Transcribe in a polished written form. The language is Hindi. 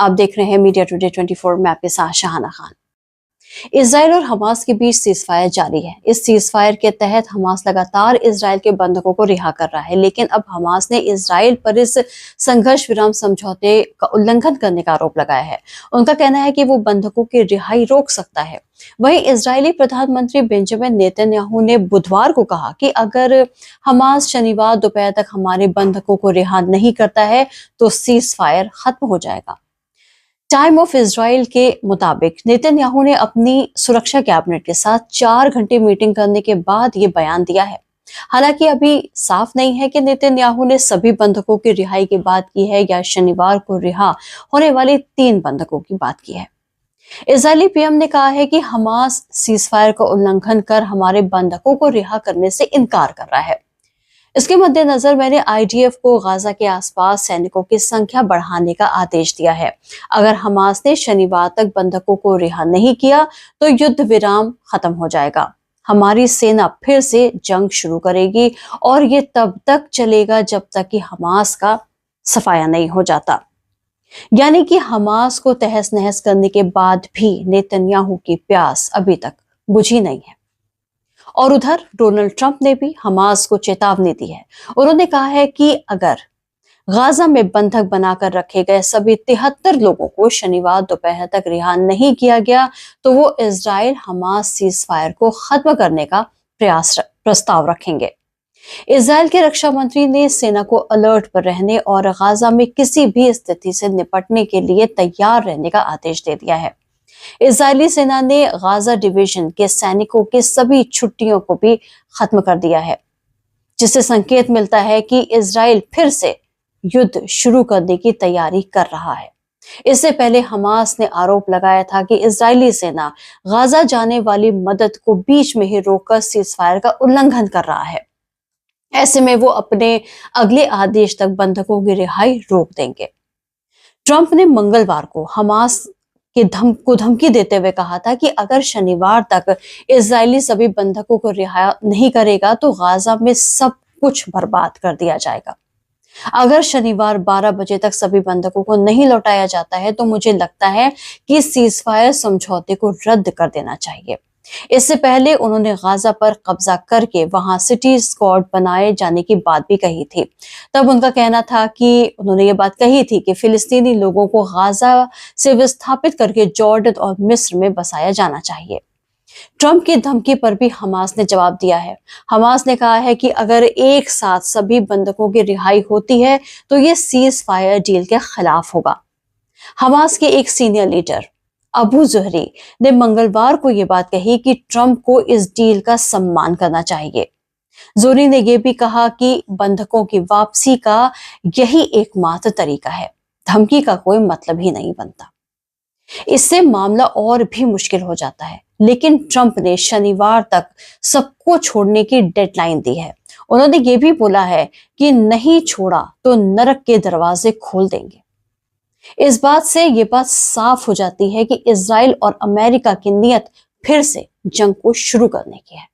आप देख रहे हैं मीडिया टुडे 24। मैं आपके साथ शाहाना खान। इजराइल और हमास के बीच सीजफायर जारी है। इस सीजफायर के तहत हमास लगातार इजराइल के बंधकों को रिहा कर रहा है, लेकिन अब हमास ने इजराइल पर इस संघर्ष विराम समझौते का उल्लंघन करने का आरोप लगाया है। उनका कहना है कि वो बंधकों की रिहाई रोक सकता है। वहीं इजरायली प्रधानमंत्री बेंजामिन नेतन्याहू ने बुधवार को कहा कि अगर हमास शनिवार दोपहर तक हमारे बंधकों को रिहा नहीं करता है तो सीजफायर खत्म हो जाएगा। टाइम ऑफ इजराइल के मुताबिक नेतन्याहू ने अपनी सुरक्षा कैबिनेट के साथ 4 घंटे मीटिंग करने के बाद ये बयान दिया है। हालांकि अभी साफ नहीं है कि नेतन्याहू ने सभी बंधकों की रिहाई की बात की है या शनिवार को रिहा होने वाले 3 बंधकों की बात की है। इजरायली पीएम ने कहा है कि हमास सीजफायर का उल्लंघन कर हमारे बंधकों को रिहा करने से इनकार कर रहा है। इसके मद्देनजर मैंने आईडीएफ को गाजा के आसपास सैनिकों की संख्या बढ़ाने का आदेश दिया है। अगर हमास ने शनिवार तक बंधकों को रिहा नहीं किया तो युद्ध विराम खत्म हो जाएगा। हमारी सेना फिर से जंग शुरू करेगी और ये तब तक चलेगा जब तक कि हमास का सफाया नहीं हो जाता। यानी कि हमास को तहस नहस करने के बाद भी नेतन्याहू की प्यास अभी तक बुझी नहीं है। और उधर डोनाल्ड ट्रंप ने भी हमास को चेतावनी दी है। उन्होंने कहा है कि अगर गाजा में बंधक बनाकर रखे गए सभी 73 लोगों को शनिवार दोपहर तक रिहा नहीं किया गया तो वो इजराइल हमास सीजफायर को खत्म करने का प्रस्ताव रखेंगे। इजराइल के रक्षा मंत्री ने सेना को अलर्ट पर रहने और गाजा में किसी भी स्थिति से निपटने के लिए तैयार रहने का आदेश दे दिया है। इजरायली सेना ने गाजा डिवीजन के सैनिकों की सभी छुट्टियों को भी खत्म कर दिया है, जिससे संकेत मिलता है कि इजराइल फिर से युद्ध शुरू करने की तैयारी कर रहा है। इससे पहले हमास ने आरोप लगाया था कि इजरायली सेना गाजा जाने वाली मदद को बीच में ही रोककर सीजफायर का उल्लंघन कर रहा है। ऐसे में वो अपने अगले आदेश तक बंधकों की रिहाई रोक देंगे। ट्रंप ने मंगलवार को हमास की धमकी देते हुए कहा था कि अगर शनिवार तक इजरायली सभी बंधकों को रिहा नहीं करेगा तो गाजा में सब कुछ बर्बाद कर दिया जाएगा। अगर शनिवार 12 बजे तक सभी बंधकों को नहीं लौटाया जाता है तो मुझे लगता है कि सीजफायर समझौते को रद्द कर देना चाहिए। इससे पहले उन्होंने गाजा पर कब्जा करके वहां सिटी स्क्वाड बनाए जाने की बात भी कही थी। तब उनका कहना था कि उन्होंने ये बात कही थी कि फिलिस्तीनी लोगों को गाजा से विस्थापित करके जॉर्डन और मिस्र में बसाया जाना चाहिए। ट्रंप की धमकी पर भी हमास ने जवाब दिया है। हमास ने कहा है कि अगर एक साथ सभी बंधकों की रिहाई होती है तो ये सीज फायर डील के खिलाफ होगा। हमास के एक सीनियर लीडर अबू जुहरी ने मंगलवार को यह बात कही कि ट्रंप को इस डील का सम्मान करना चाहिए। जोरी ने यह भी कहा कि बंधकों की वापसी का यही एकमात्र तरीका है, धमकी का कोई मतलब ही नहीं बनता। इससे मामला और भी मुश्किल हो जाता है, लेकिन ट्रंप ने शनिवार तक सबको छोड़ने की डेडलाइन दी है। उन्होंने ये भी बोला है कि नहीं छोड़ा तो नरक के दरवाजे खोल देंगे। इस बात से ये बात साफ हो जाती है कि इजराइल और अमेरिका की नीयत फिर से जंग को शुरू करने की है।